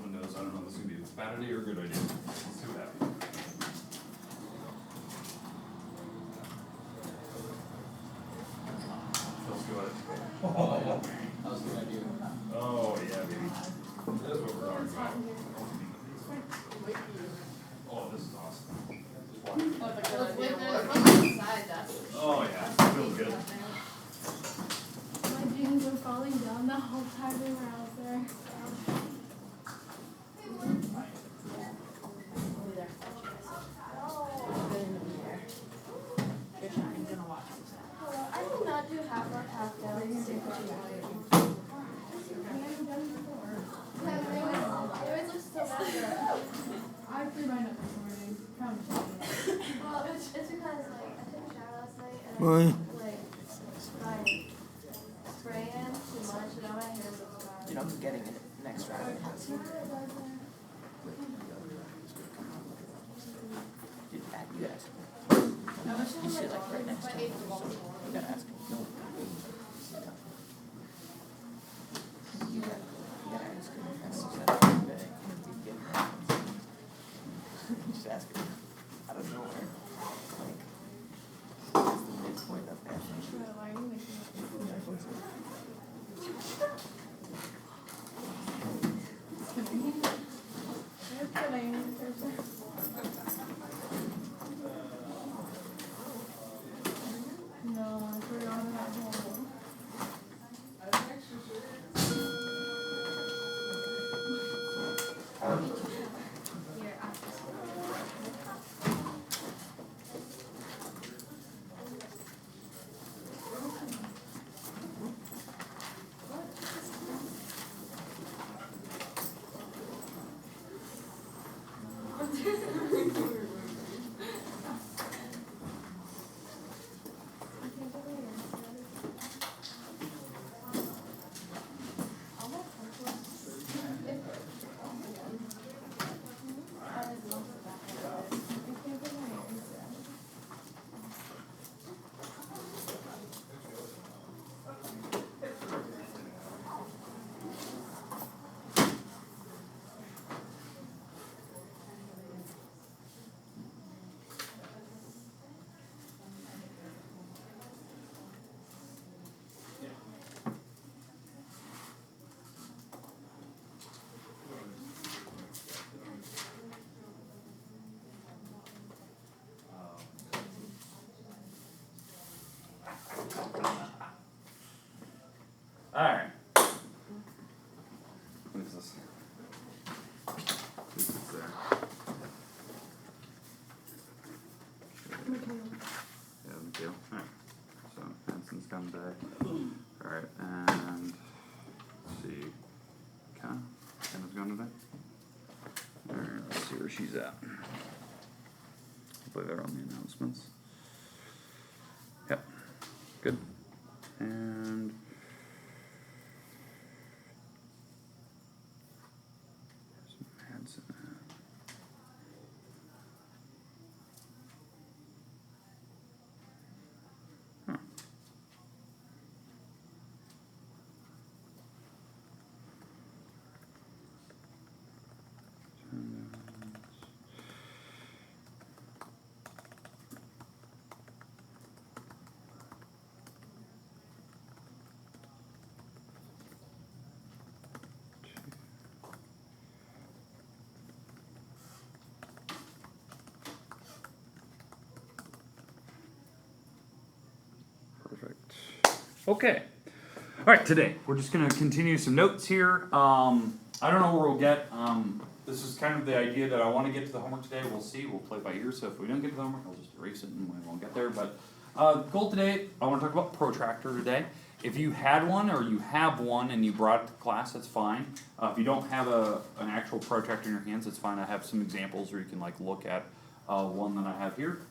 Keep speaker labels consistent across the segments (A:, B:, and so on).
A: Windows, I don't know if this is gonna be a bad idea or a good idea. Let's see what happens. Feels good. Oh,
B: That was a good idea.
A: oh yeah, baby. That's what we're talking about. Oh, this is awesome. Oh yeah, feels good.
C: My jeans were falling down the whole time they were out there. I did not do half up, half down. It always looks so bad. I threw mine up this morning. Well, it's because like I took a shower last night and I like spraying too much and now my hair looks bad.
B: Dude, I'm getting it next round. Dude, you gotta ask him. You sit like right next to him. You gotta ask him. No. You gotta ask him. That's just that bag. Just ask him. I don't know where. Like, that's the midpoint of that.
C: Why are you making it? kidding. No, I forgot it at home.
D: Here, I'll just.
A: Alright. What is this? This is there. Yeah, Mikhail. Alright. So Hanson's come back. Alright, and let's see. Kenna's going today? Alright, let's see where she's at. Hopefully they're on the announcements. Yep. Good. And Hanson. Huh. Perfect. Okay. All right, today we're just going to continue some notes here. I don't know where we'll get. This is kind of the idea that I want to get to the homework today. We'll see. We'll play by ear. So if we don't get to the homework, I'll just erase it and we won't get there. But goal today, I want to talk about protractor today. If you had one or you have one and you brought it to class, that's fine. If you don't have an actual protractor in your hands, that's fine. I have some examples where you can like look at one that I have here.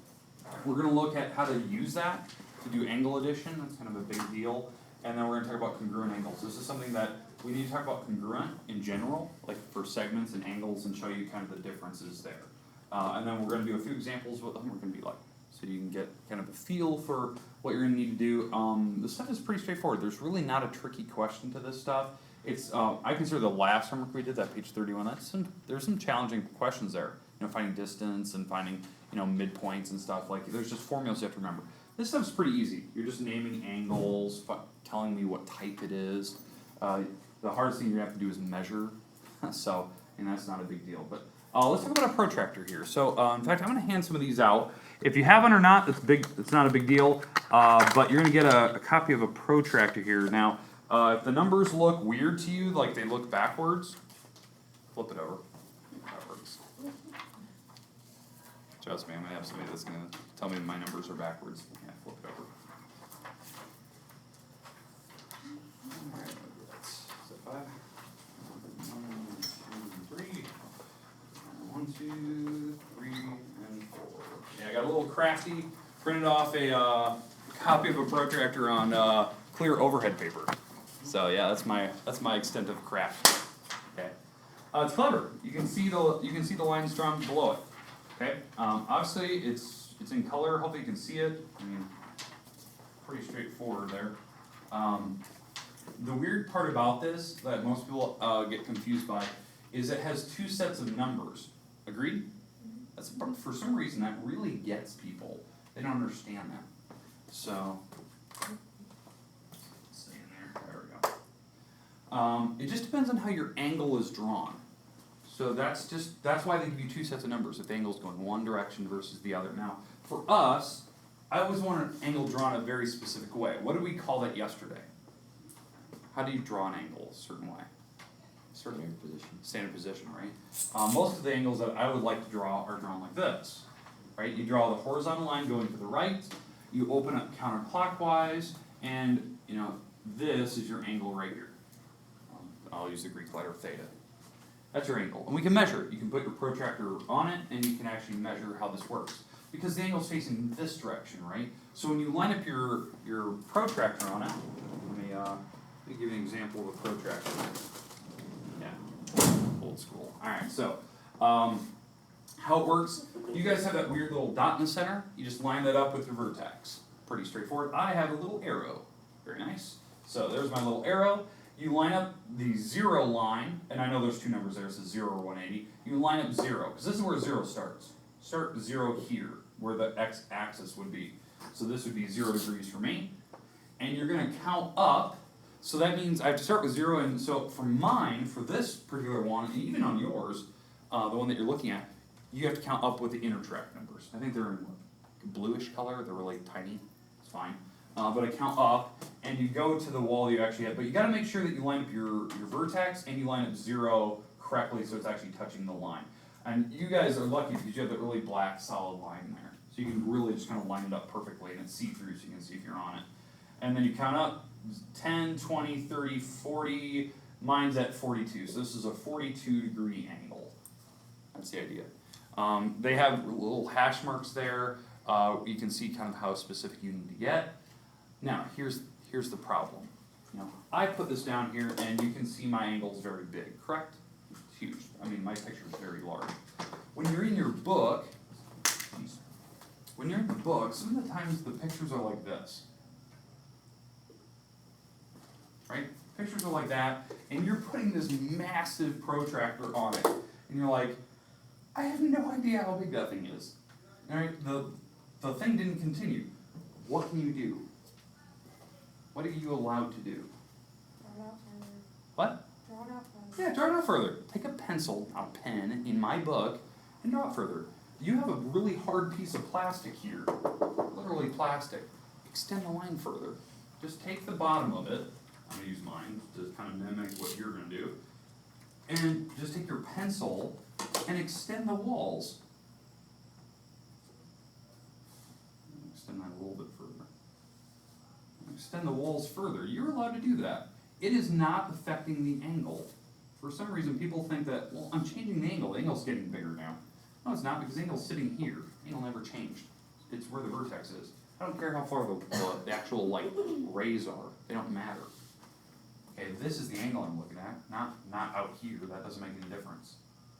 A: We're going to look at how to use that to do angle addition. That's kind of a big deal. And then we're going to talk about congruent angles. This is something that we need to talk about congruent in general, like for segments and angles, and show you kind of the differences there. And then we're going to do a few examples of what the homework can be like, so you can get kind of a feel for what you're going to need to do. This stuff is pretty straightforward. There's really not a tricky question to this stuff. It's I consider the last homework we did, that page 31. There's some challenging questions there. You know, finding distance and finding midpoints and stuff. Like there's just formulas you have to remember. This stuff's pretty easy. You're just naming angles, telling me what type it is. The hardest thing you have to do is measure. So, and that's not a big deal. But let's talk about a protractor here. So, in fact, I'm going to hand some of these out. If you have one or not, it's not a big deal. But you're going to get a copy of a protractor here. Now, if the numbers look weird to you, like they look backwards, flip it over. That works. Trust me, I'm going to have somebody that's going to tell me my numbers are backwards. Yeah, flip it over. Alright, is that 5? 1, 2, 3. 1, 2, 3, and 4. Yeah, I got a little crafty. Printed off a copy of a protractor on clear overhead paper. So yeah, that's my extent of craft. Okay, it's clever. You can see the lines drawn below it. Okay, obviously it's in color. Hopefully you can see it. I mean, pretty straightforward there. The weird part about this that most people get confused by is it has two sets of numbers. Agreed? That's for some reason that really gets people. They don't understand that. So, stay in there. There we go. It just depends on how your angle is drawn. So that's why they give you two sets of numbers if the angle's going one direction versus the other. Now, for us, I always want an angle drawn a very specific way. What did we call that yesterday? How do you draw an angle a certain way?
B: Standard position.
A: Standard position, right? Most of the angles that I would like to draw are drawn like this, right? You draw the horizontal line going to the right, you open up counterclockwise, and you know this is your angle right here. I'll use the Greek letter theta. That's your angle, and we can measure it. You can put your protractor on it, and you can actually measure how this works. Because the angle's facing this direction, right? So when you line up your protractor on it, let me give you an example of a protractor. Yeah, old school. Alright, so how it works, you guys have that weird little dot in the center, you just line that up with your vertex. Pretty straightforward. I have a little arrow. Very nice. So there's my little arrow. You line up the 0 line, and I know there's two numbers there, so 0 or 180. You line up 0, because this is where 0 starts. Start 0 here, where the x-axis would be. So this would be 0 degrees for me. And you're going to count up, so that means I have to start with 0, and so for mine, for this particular one, and even on yours, the one that you're looking at, you have to count up with the inner track numbers. I think they're in bluish color, they're really tiny, it's fine. But I count up, and you go to the wall you actually have, but you gotta make sure that you line up your vertex, and you line up 0 correctly so it's actually touching the line. And you guys are lucky because you have that really black solid line there. So you can really just kind of line it up perfectly, and it's see-through so you can see if you're on it. And then you count up 10, 20, 30, 40, mine's at 42. So this is a 42 degree angle. That's the idea. They have little hash marks there. You can see kind of how specific you need to get. Now, here's the problem. You know, I put this down here, and you can see my angle's very big, correct? It's huge. I mean, my picture is very large. When you're in your book, some of the times the pictures are like this. Right? Pictures are like that, and you're putting this massive protractor on it, and you're like, I have no idea how big that thing is. All right? The thing didn't continue. What can you do? What are you allowed to do?
C: Draw it out further.
A: What?
C: Draw it out further.
A: Yeah, draw it out further. Take a pencil, a pen, in my book, and draw it further. You have a really hard piece of plastic here. Literally plastic. Extend the line further. Just take the bottom of it. I'm going to use mine to kind of mimic what you're going to do. And just take your pencil and extend the walls. Extend that a little bit further. Extend the walls further. You're allowed to do that. It is not affecting the angle. For some reason, people think that, well, I'm changing the angle's getting bigger now. No, it's not, because the angle's sitting here. The angle never changed. It's where the vertex is. I don't care how far the actual, like, rays are. They don't matter. Okay, this is the angle I'm looking at, not out here. That doesn't make any difference.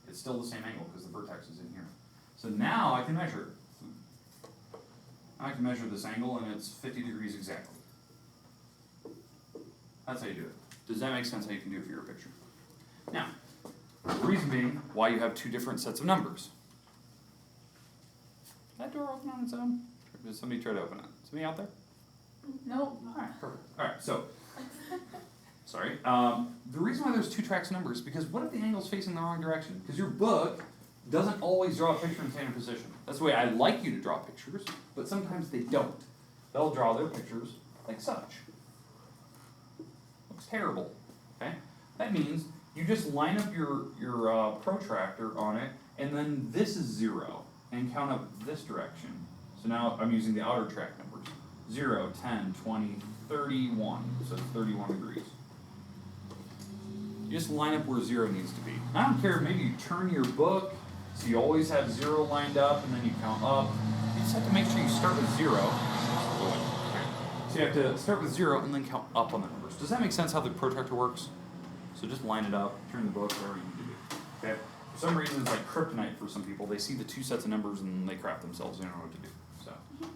A: It's still the same angle, because the vertex is in here. So now I can measure it. I can measure this angle, and it's 50 degrees exactly. That's how you do it. Does that make sense how you can do it for your picture? Now, the reason being why you have two different sets of numbers. Did that door open on its own? Or did somebody try to open it? Somebody out there?
B: Nope.
A: Alright, perfect. Alright, so, sorry. The reason why there's two tracks of numbers is because what if the angle's facing the wrong direction? Because your book doesn't always draw a picture in standard position. That's the way I like you to draw pictures, but sometimes they don't. They'll draw their pictures like such. Looks terrible, okay? That means you just line up your protractor on it, and then this is 0, and count up this direction. So now I'm using the outer track numbers. 0, 10, 20, 31, so it's 31 degrees. You just line up where 0 needs to be. I don't care if maybe you turn your book, so you always have 0 lined up, and then you count up. You just have to make sure you start with 0. So you have to start with 0 and then count up on the numbers. Does that make sense how the protractor works? So just line it up, turn the book, whatever you need to do. Okay? For some reason, it's like kryptonite for some people. They see the two sets of numbers and they crap themselves. They don't know what to do. So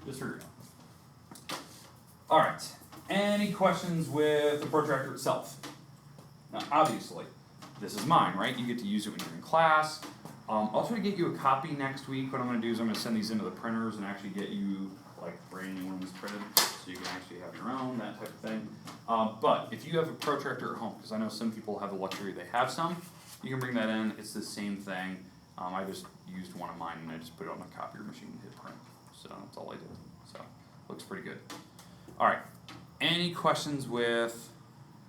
A: just figure it out. All right. Any questions with the protractor itself? Now, obviously, this is mine, right? You get to use it when you're in class. I'll try to get you a copy next week. What I'm going to do is I'm going to send these into the printers and actually get you like brand new ones printed. so you can actually have your own, that type of thing. But if you have a protractor at home, because I know some people have the luxury, they have some, you can bring that in, it's the same thing. I just used one of mine and I just put it on my copier machine and hit print, so that's all I did, so, looks pretty good. Alright, any questions with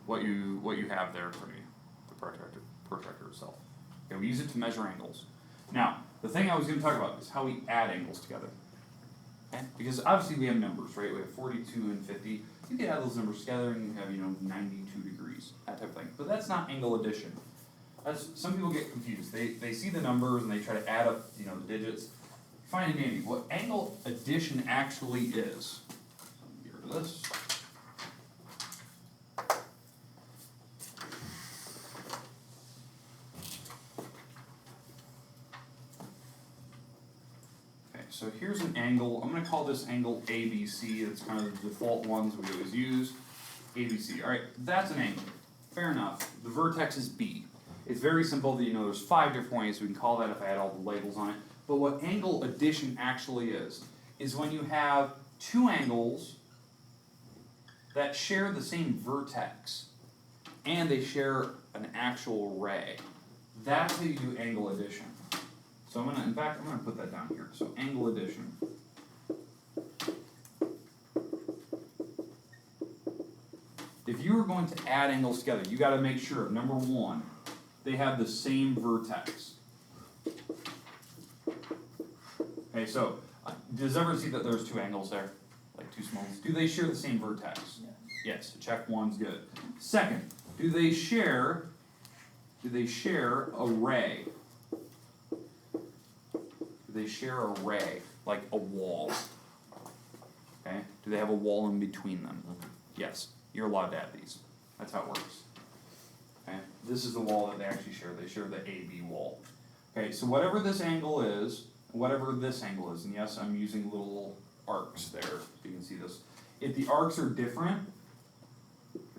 A: what you have there in front of you, the protractor itself? Okay, we use it to measure angles. Now, the thing I was going to talk about is how we add angles together. Okay? Because obviously we have numbers, right? We have 42 and 50. You can add those numbers together and you have, 92 degrees, that type of thing. But that's not angle addition. Some people get confused. They see the numbers and they try to add up, the digits. Fine and dandy. What angle addition actually is, so let me get rid of this. So here's an angle, I'm going to call this angle ABC, that's kind of the default ones we always use, ABC, alright, that's an angle, fair enough, the vertex is B. It's very simple, that there's 5 different ways we can call that if I add all the labels on it, but what angle addition actually is when you have two angles that share the same vertex, and they share an actual ray. That's how you do angle addition. So I'm gonna put that down here. So angle addition. If you are going to add angles together, you gotta make sure, number one, they have the same vertex. Okay, so, does everyone see that there's two angles there? Like two small ones? Do they share the same vertex? Yes, check one's good. Second, do they share a ray? They share a ray, like a wall. Okay? Do they have a wall in between them? Yes. You're allowed to add these. That's how it works. Okay? This is the wall that they actually share. They share the AB wall. Okay, so whatever this angle is, and yes, I'm using little arcs there, so you can see this. If the arcs are different,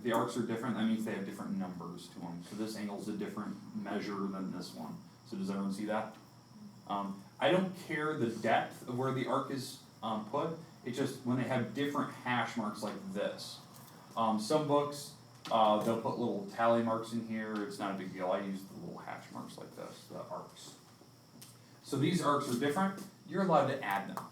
A: that means they have different numbers to them. So this angle is a different measure than this one. So does everyone see that? I don't care the depth of where the arc is put, it's just when they have different hash marks like this. Some books, they'll put little tally marks in here, it's not a big deal, I use the little hash marks like this, the arcs. So these arcs are different, you're allowed to add them.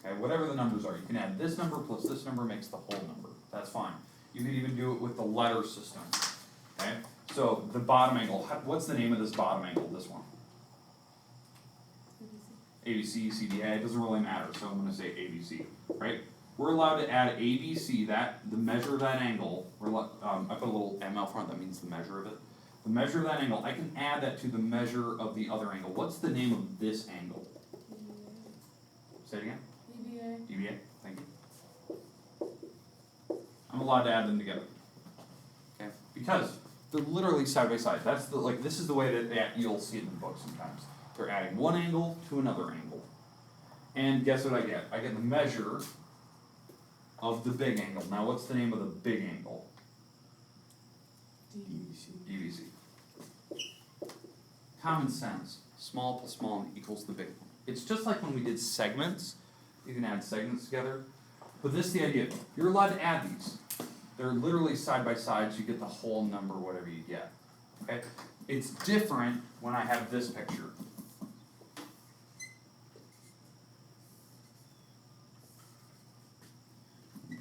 A: Okay, whatever the numbers are, you can add this number plus this number makes the whole number, that's fine. You can even do it with the letter system. Okay, so the bottom angle, what's the name of this bottom angle, this one? ABC, CDA, it doesn't really matter, so I'm going to say ABC, right? We're allowed to add ABC, the measure of that angle, I put a little M out front, that means the measure of it. The measure of that angle, I can add that to the measure of the other angle. What's the name of this angle? Say it again? DBA, thank you. I'm allowed to add them together. Okay? Because they're literally side by side. That's this is the way that you'll see it in the book sometimes. They're adding one angle to another angle. And guess what I get? I get the measure of the big angle. Now what's the name of the big angle? DBC. Common sense. Small plus small equals the big one. It's just like when we did segments. You can add segments together. But this is the idea. You're allowed to add these. They're literally side by side, so you get the whole number, whatever you get. Okay? It's different when I have this picture.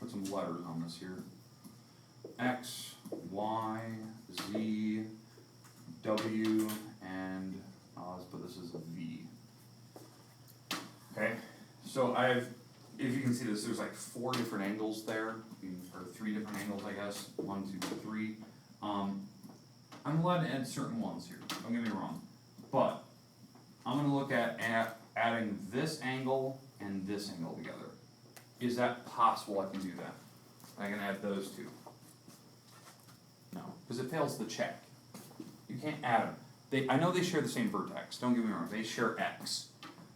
A: Put some letters on this here. X, Y, Z, W, and let's put this as a V. Okay? So if you can see this, there's like 4 different angles there, or 3 different angles, I guess. 1, 2, 3. I'm allowed to add certain ones here, don't get me wrong. But I'm going to look at adding this angle and this angle together. Is that possible I can do that? I can add those two. No, because it fails the check. You can't add them. I know they share the same vertex, don't get me wrong, they share X.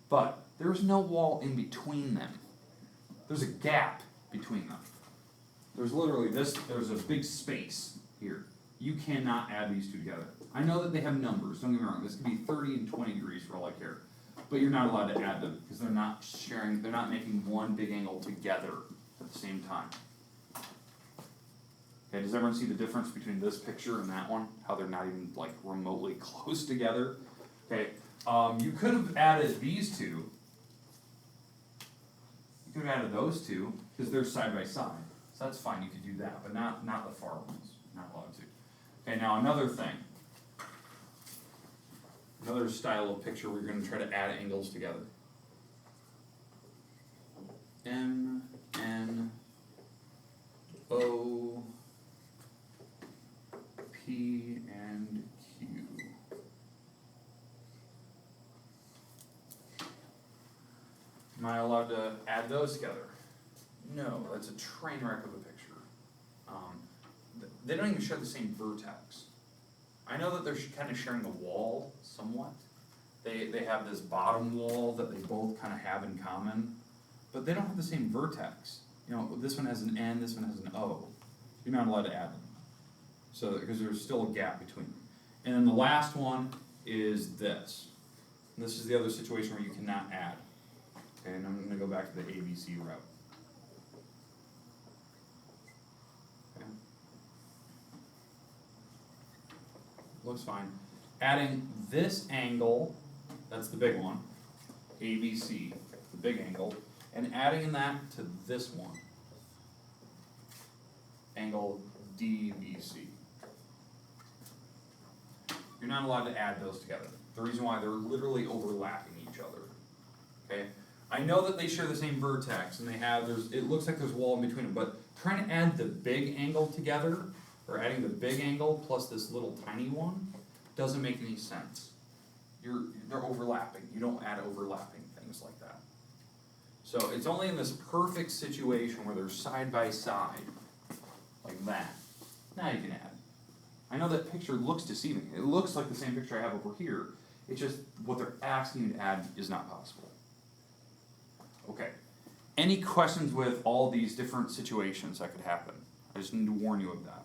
A: But there's no wall in between them. There's a gap between them. There's literally there's a big space here. You cannot add these two together. I know that they have numbers, don't get me wrong, this could be 30 and 20 degrees for all I care. But you're not allowed to add them, because they're not making one big angle together. at the same time. Okay, does everyone see the difference between this picture and that one? How they're not even like remotely close together? Okay, you could have added these two. You could have added those two, because they're side by side. So that's fine, you could do that, but not the far ones, not allowed to. Okay, now another thing. Another style of picture where you're gonna try to add angles together. M, N, O, P, and Q. Am I allowed to add those together? No, that's a train wreck of a picture. They don't even share the same vertex. I know that they're kind of sharing a wall somewhat. They have this bottom wall that they both kind of have in common, but they don't have the same vertex. You know, this one has an N, this one has an O. You're not allowed to add them. So, because there's still a gap between them. And then the last one is this. And this is the other situation where you cannot add. Okay, and I'm going to go back to the ABC route. Okay. Looks fine. Adding this angle, that's the big one, ABC, the big angle, and adding that to this one, angle DBC. You're not allowed to add those together. The reason why, they're literally overlapping each other. Okay? I know that they share the same vertex and they have, it looks like there's a wall in between them, but trying to add the big angle together, or adding the big angle plus this little tiny one, doesn't make any sense. They're overlapping. You don't add overlapping things like that. So it's only in this perfect situation where they're side by side, like that. Now you can add. I know that picture looks deceiving. It looks like the same picture I have over here. It's just what they're asking you to add is not possible. Okay. Any questions with all these different situations that could happen? I just need to warn you of that.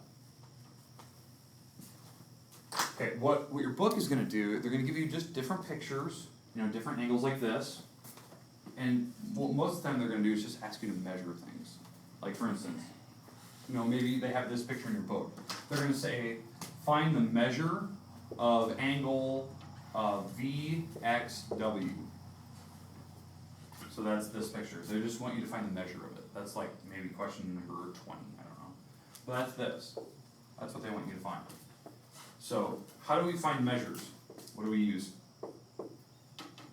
A: Okay, what your book is going to do, they're going to give you just different pictures, you know, different angles like this. And what most of the time they're going to do is just ask you to measure things. Like for instance, you know, maybe they have this picture in your book. They're going to say, find the measure of angle VXW. So that's this picture. They just want you to find the measure of it. That's like maybe question number 20, I don't know. But that's this. That's what they want you to find. So, how do we find measures? What do we use? How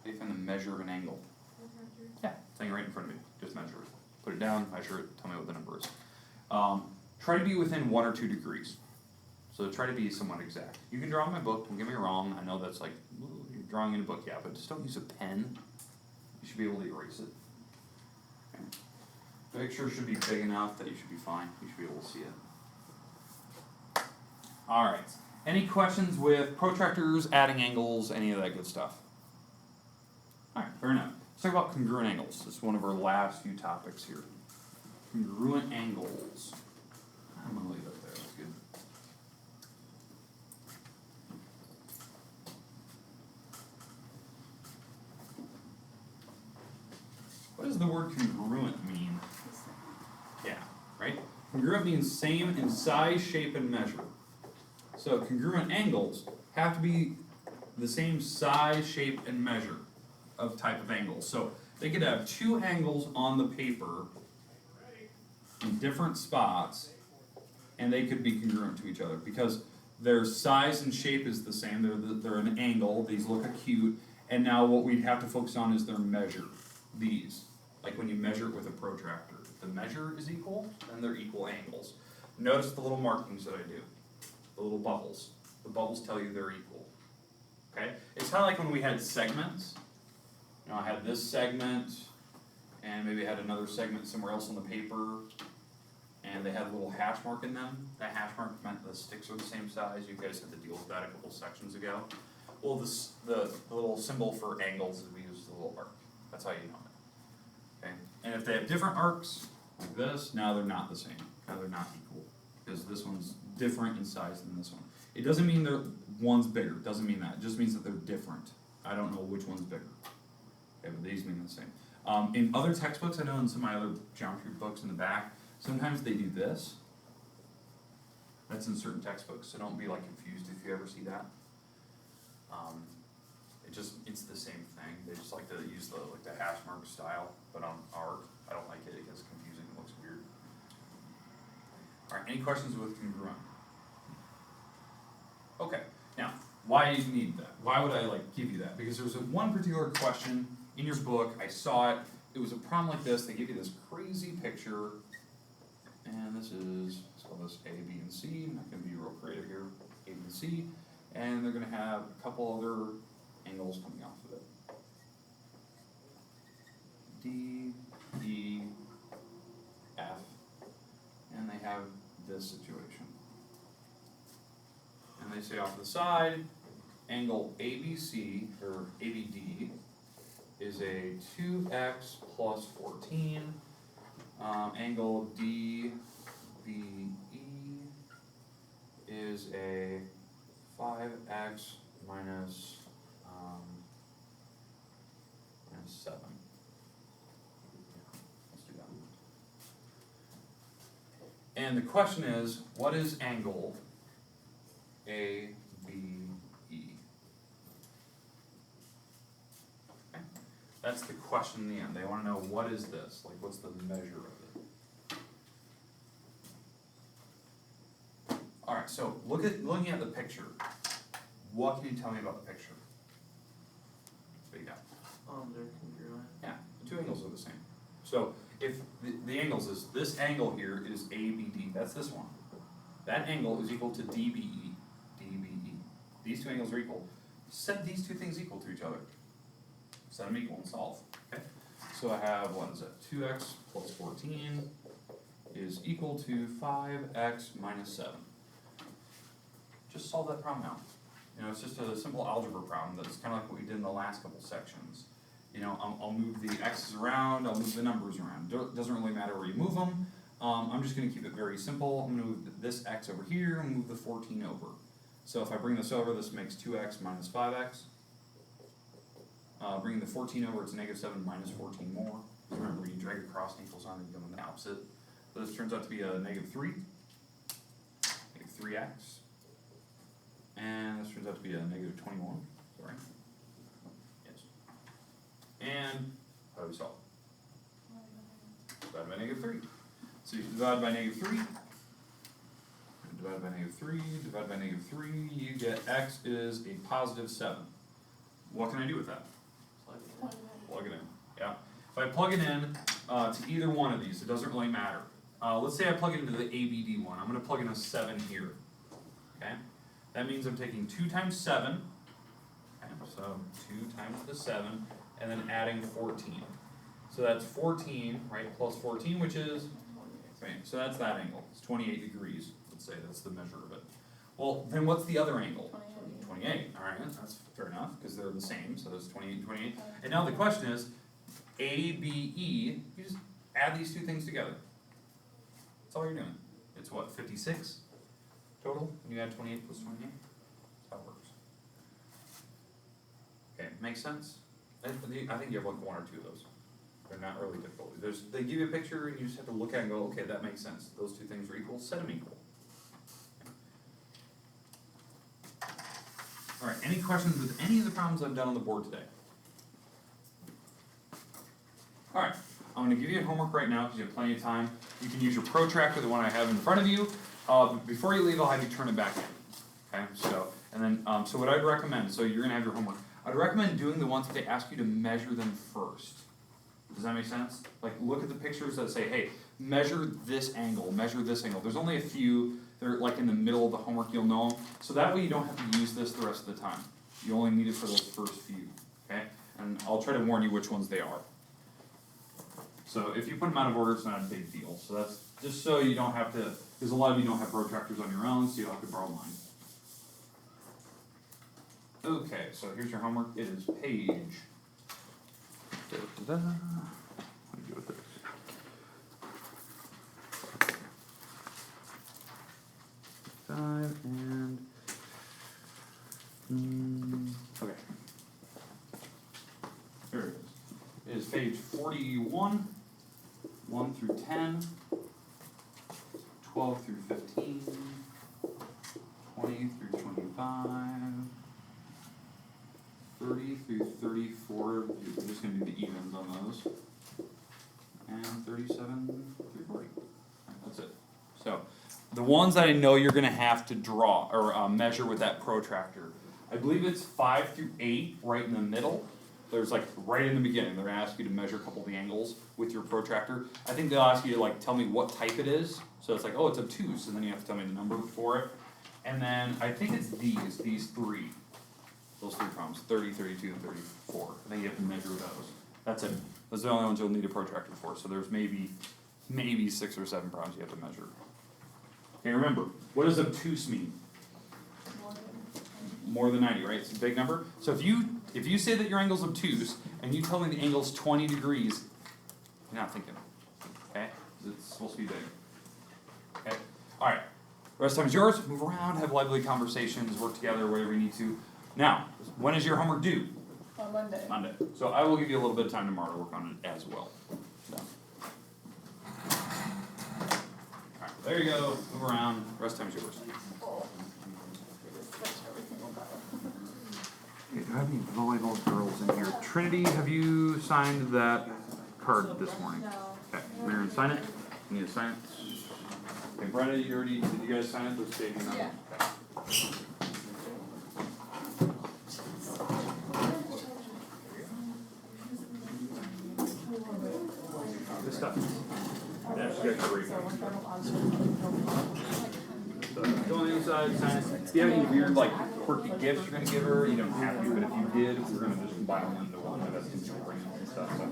A: do you find the measure of an angle? Yeah, it's laying right in front of me. Just measure it. Put it down, measure it, tell me what the number is. Try to be within 1 or 2 degrees. So try to be somewhat exact. You can draw in my book, don't get me wrong. I know that's like, ooh, you're drawing in a book, yeah, but just don't use a pen. You should be able to erase it. Okay. The picture should be big enough that you should be fine. You should be able to see it. Alright. Any questions with protractors, adding angles, any of that good stuff? Alright, fair enough. Let's talk about congruent angles. This is one of our last few topics here. Congruent angles. I'm going to leave it there, that's good. What does the word congruent mean? Yeah, right? Congruent means same in size, shape, and measure. So congruent angles have to be the same size, shape, and measure of type of angles. So they could have 2 angles on the paper in different spots, and they could be congruent to each other because their size and shape is the same. They're an angle. These look acute. And now what we'd have to focus on is their measure. These, like when you measure it with a protractor. If the measure is equal, then they're equal angles. Notice the little markings that I do. The little bubbles. The bubbles tell you they're equal. Okay? It's kind of like when we had segments. You know, I had this segment, and maybe I had another segment somewhere else on the paper, and they had a little hash mark in them. That hash mark meant the sticks are the same size. You guys had to deal with that a couple sections ago. Well, the little symbol for angles is we use the little arc. That's how you know it. Okay? And if they have different arcs, like this, now they're not the same. Now they're not equal. Because this one's different in size than this one. It doesn't mean one's bigger. It doesn't mean that. It just means that they're different. I don't know which one's bigger. Okay, but these mean the same. In other textbooks, I know in some of my other geometry books in the back, sometimes they do this. That's in certain textbooks, so don't be like confused if you ever see that. It's the same thing, they just like to use the hash mark style, but on arc, I don't like it, it gets confusing, it looks weird. Alright, any questions with congruent? Okay, now, why do you need that? Why would I give you that? Because there was one particular question in your book, I saw it, it was a problem like this, they give you this crazy picture, and let's call this A, B, and C, I'm not gonna be real creative here, A, B, and C, and they're gonna have a couple other angles coming off of it. D, E, F, and they have this situation. And they say off to the side, angle ABC, or ABD, is a 2x plus 14, angle DBE is a 5x minus 7. Let's do that. And the question is, what is angle ABE? Okay. That's the question in the end. They want to know, what is this? What's the measure of it? Alright, so looking at the picture, what can you tell me about the picture? What do you got?
E: They're congruent.
A: Yeah, the two angles are the same. So if the angles is, this angle here is ABD, that's this one. That angle is equal to DBE, DBE. These two angles are equal. Set these two things equal to each other. Set them equal and solve. Okay. So I have, what is it? 2x plus 14 is equal to 5x minus 7. Just solve that problem out. It's just a simple algebra problem that's kind of like what we did in the last couple sections. I'll move the x's around, I'll move the numbers around. Doesn't really matter where you move them. I'm just going to keep it very simple. I'm going to move this x over here and move the 14 over. So if I bring this over, this makes 2x minus 5x. Bringing the 14 over, it's negative 7 minus 14 more. Remember, when you drag across and equals on, you go in the opposite. So this turns out to be a negative 3. Negative 3x. And this turns out to be a negative 21. Sorry. Yes. And how do we solve? Divide by negative 3. So you divide by negative 3. Divide by negative 3. Divide by negative 3. You get x is a positive 7. What can I do with that? Plug it in. Yeah. If I plug it in to either one of these, it doesn't really matter. Let's say I plug it into the ABD one. I'm going to plug in a 7 here. Okay? That means I'm taking 2 times 7. Okay, so 2 times the 7, and then adding 14. So that's 14, right, plus 14, which is, right, so that's that angle. It's 28 degrees, let's say, that's the measure of it. Well, then what's the other angle? 28, all right, that's fair enough, because they're the same, so there's 28 and 28. And now the question is, ABE, you just add these two things together. That's all you're doing. It's what, 56 total? When you add 28 plus 28? That's how it works. Okay, makes sense? I think you have one or two of those. They're not really difficult. They give you a picture and you just have to look at it and go, okay, that makes sense. Those two things are equal, set them equal. Alright, any questions with any of the problems I've done on the board today? Alright, I'm going to give you homework right now because you have plenty of time. You can use your protractor, the one I have in front of you. But before you leave, I'll have you turn it back in. Okay, so, and then, so what I'd recommend, so you're going to have your homework. I'd recommend doing the ones that they ask you to measure them first. Does that make sense? Like, look at the pictures that say, hey, measure this angle, measure this angle. There's only a few. They're like in the middle of the homework, you'll know them. So that way you don't have to use this the rest of the time. You only need it for those first few, okay? And I'll try to warn you which ones they are. So if you put them out of order, it's not a big deal. So that's just so you don't have to, because a lot of you don't have protractors on your own, so you'll have to borrow mine. Okay, so here's your homework. It is page. What do you do with this? And okay, there it is. It is page 41, 1 through 10, 12 through 15, 20 through 25, 30 through 34, we're just gonna do the evens on those, and 37 through 40. Alright, that's it. So, the ones that I know you're gonna have to draw, or measure with that protractor, I believe it's 5 through 8 right in the middle. There's like right in the beginning, they're gonna ask you to measure a couple of the angles with your protractor. I think they'll ask you to like tell me what type it is. So it's like, oh, it's obtuse, and then you have to tell me the number for it. And then I think it's these three. Those 3 problems, 30, 32, and 34. I think you have to measure those. That's it. Those are the only ones you'll need a protractor for. So there's maybe 6 or 7 problems you have to measure. Okay, remember, what does obtuse mean? More than 90, right? It's a big number. So if you say that your angle's obtuse and you tell me the angle's 20 degrees, you're not thinking. Okay? It's supposed to be big. Okay? Alright. The rest of the time is yours. Move around, have lively conversations, work together, whatever you need to. Now, when is your homework due?
B: On Monday.
A: Monday. So I will give you a little bit of time tomorrow to work on it as well. So. Alright, there you go. Move around. The rest of the time is yours. Okay, do I have any volleyball girls in here? Trinity, have you signed that card this morning?
C: No.
A: Okay, Maren, sign it. You need to sign it. Okay, Brenda, did you guys sign it? Let's take it.
B: Yeah.
A: Good stuff. That's good. Great. So, go on the inside, sign it. If you have any weird, like, quirky gifts you're gonna give her, you don't have to, but if you did, we're gonna just combine them into one, and that's consumer brands and stuff, so.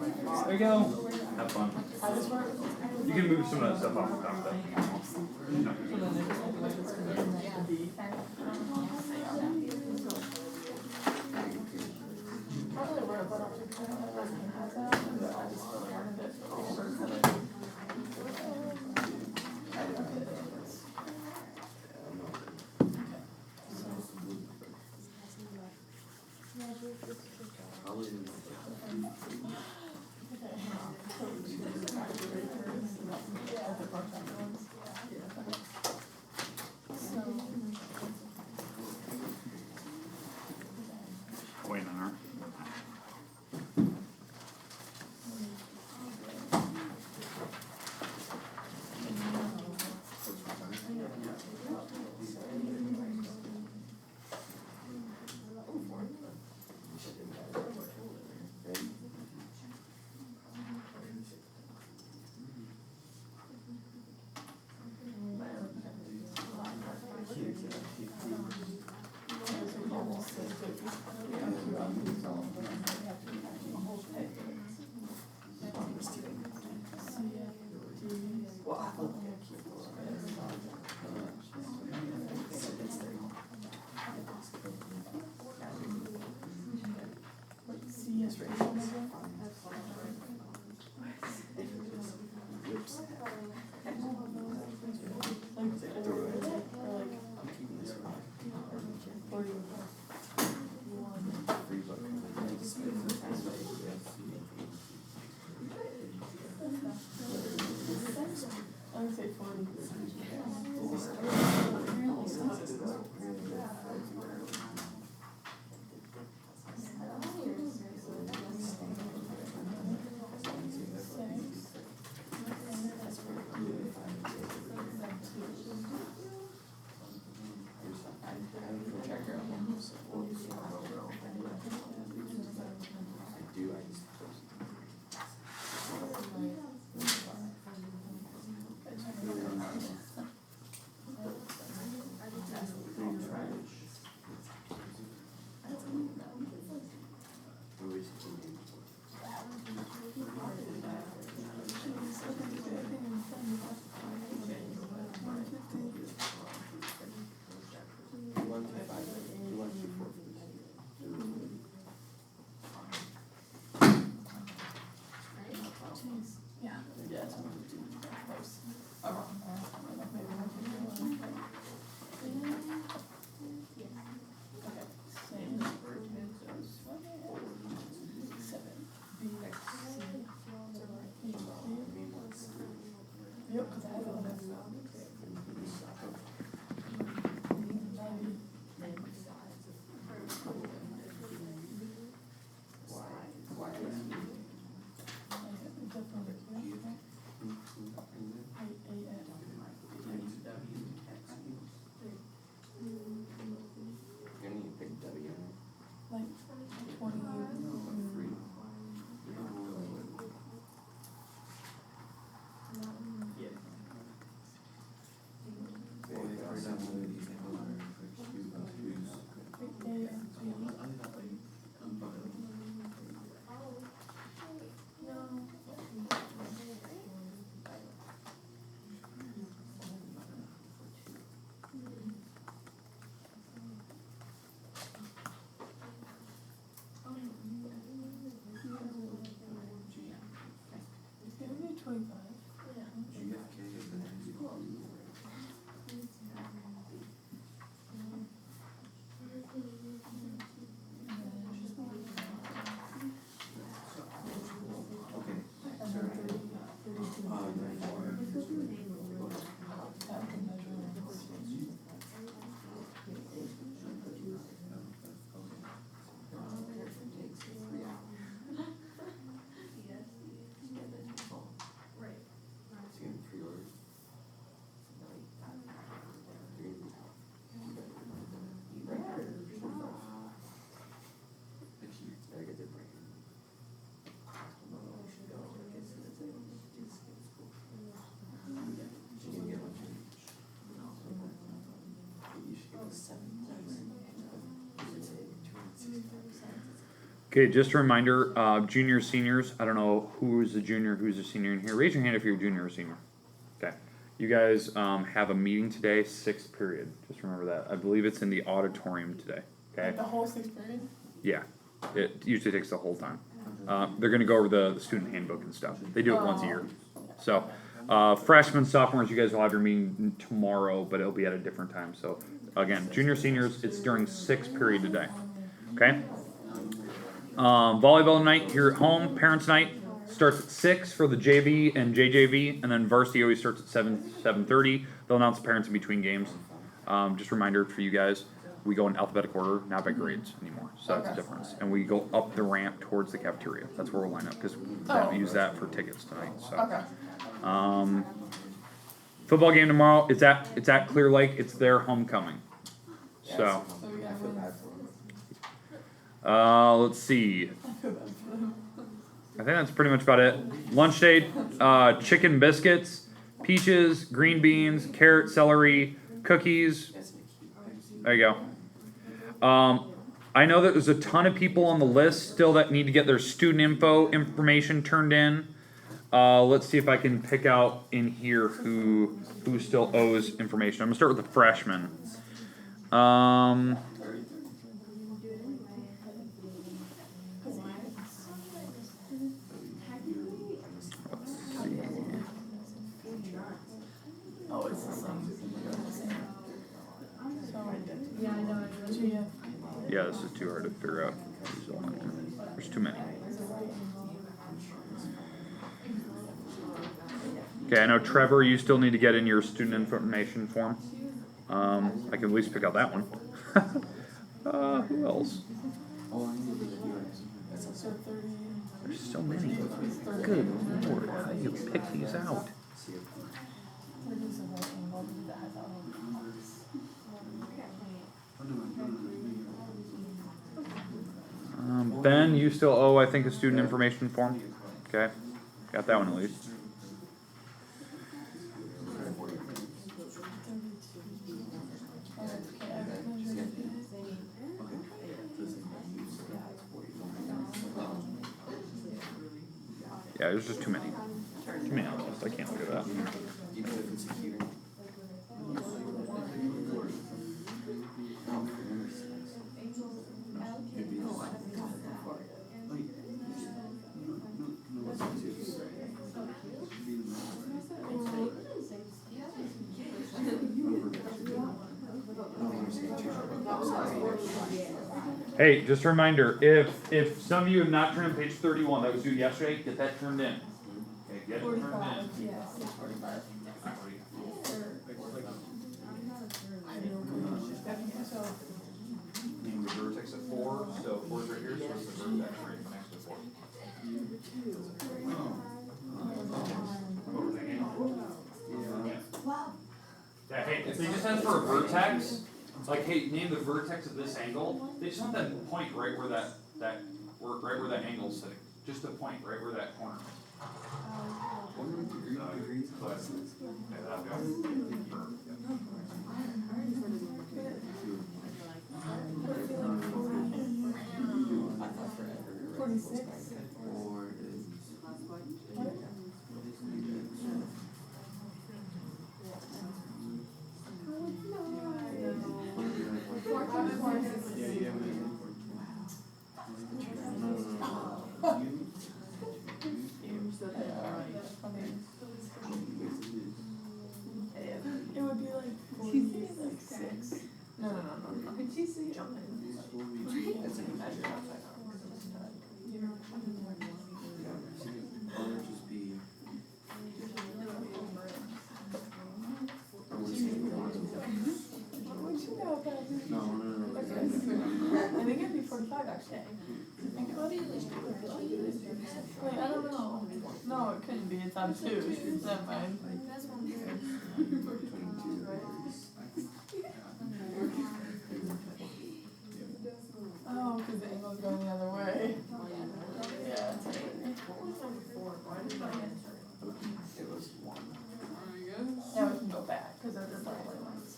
A: There you go. Have fun. You can move some of that stuff off the top of that. Wait on her. Okay, just a reminder, juniors, seniors, I don't know who's a junior, who's a senior in here. Raise your hand if you're a junior or senior. Okay. You guys have a meeting today, 6th period. Just remember that. I believe it's in the auditorium today. Okay.
E: Like the whole 6th period?
A: Yeah. It usually takes the whole time. They're gonna go over the student handbook and stuff. They do it once a year. So, freshmen, sophomores, you guys will have your meeting tomorrow, but it'll be at a different time. So, again, junior, seniors, it's during 6th period today. Okay? Volleyball night here at home, parents' night starts at 6 for the JV and JJV, and then varsity always starts at 7:30. They'll announce the parents in between games. Just a reminder for you guys, we go in alphabetical order, not by grades anymore, so that's the difference. And we go up the ramp towards the cafeteria. That's where we'll line up, because we use that for tickets tonight, so.
E: Okay.
A: Football game tomorrow, it's at Clear Lake, it's their homecoming. So,
E: So we got one.
A: let's see. I think that's pretty much about it. Lunch date, chicken biscuits, peaches, green beans, carrot, celery, cookies. There you go. I know that there's a ton of people on the list still that need to get their student info information turned in. Let's see if I can pick out in here who still owes information. I'm gonna start with the freshmen.
E: Oh, it's the same.
C: Yeah, I know.
A: Yeah, this is too hard to figure out. There's too many. Okay, I know Trevor, you still need to get in your student information form. I can at least pick out that one. Who else? There's so many. Good lord, how do you pick these out? Ben, you still owe, I think, a student information form. Okay, got that one at least. Yeah, there's just too many. Too many on the list. I can't look at that. Hey, just a reminder, if some of you have not turned page 31, that was due yesterday, get that turned in. Okay, get it turned in.
E: 45.
A: Name the vertex at 4, so 4 is right here, so it's the vertex right next to 4. Yeah, hey, if they just ask for a vertex, like, hey, name the vertex of this angle, they just want that point right where that right where that angle's sitting. Just the point right where that corner is.
E: It would be like 46. No. Could she see jumping? That's like measured upside down. I think it'd be 45 actually. Think about it. Wait, I don't know. No, it couldn't be. It's on 2. Never mind. Oh, because the angle's going the other way. Yeah, it's right. Now we can go back because they're just all ones.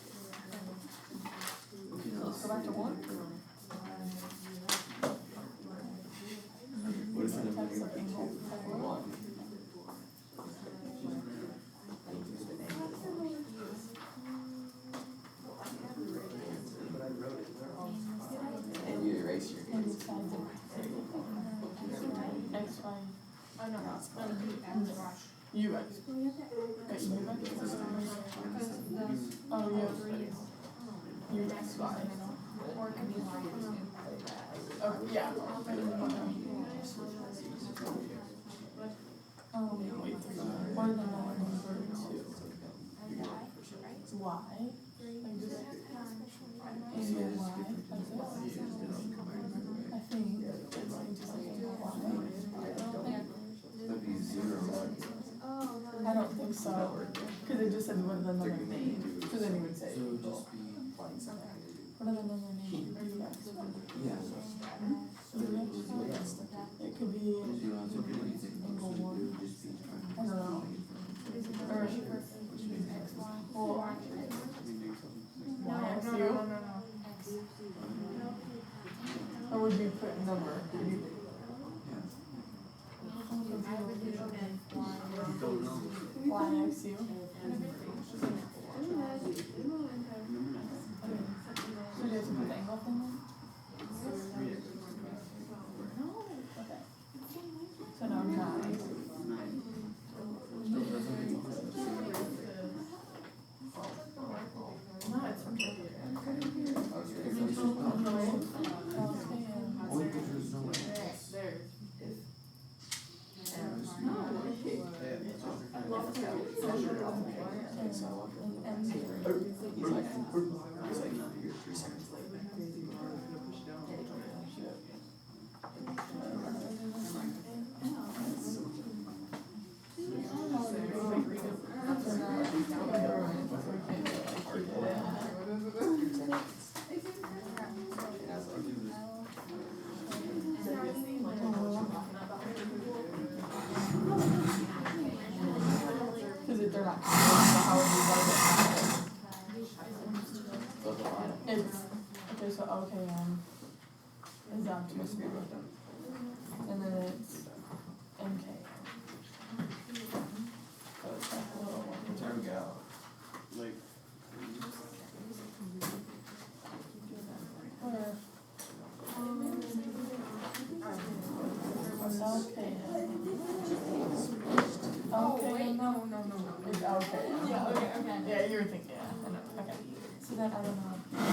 E: Let's go back to 1. maybe sides of X, Y.
C: Oh, no, no,
E: U, X. Wait, U, X? Oh, U, U, X, Y. Okay, yeah. Wait, what are the number 2? Y? Like this? And then Y, like this? I think it's going to say Y. I don't think so, because it just said what are the number name, so then you would say equal. What are the number name? It could be angle 1. I don't know. Or YXU? Or would you put number? YXU? So you have to put the angle thing in? Okay. So now 9. No, it's okay. Because if they're not how would you write it? It's okay, so LKM is obtuse, and then it's MKM. So it's like a little one.
F: There we go. Like,
E: Where? LKM.
B: Oh, wait, no.
E: It's LKM. Yeah, okay. Yeah, you were thinking, yeah, I know, okay. So then I don't know.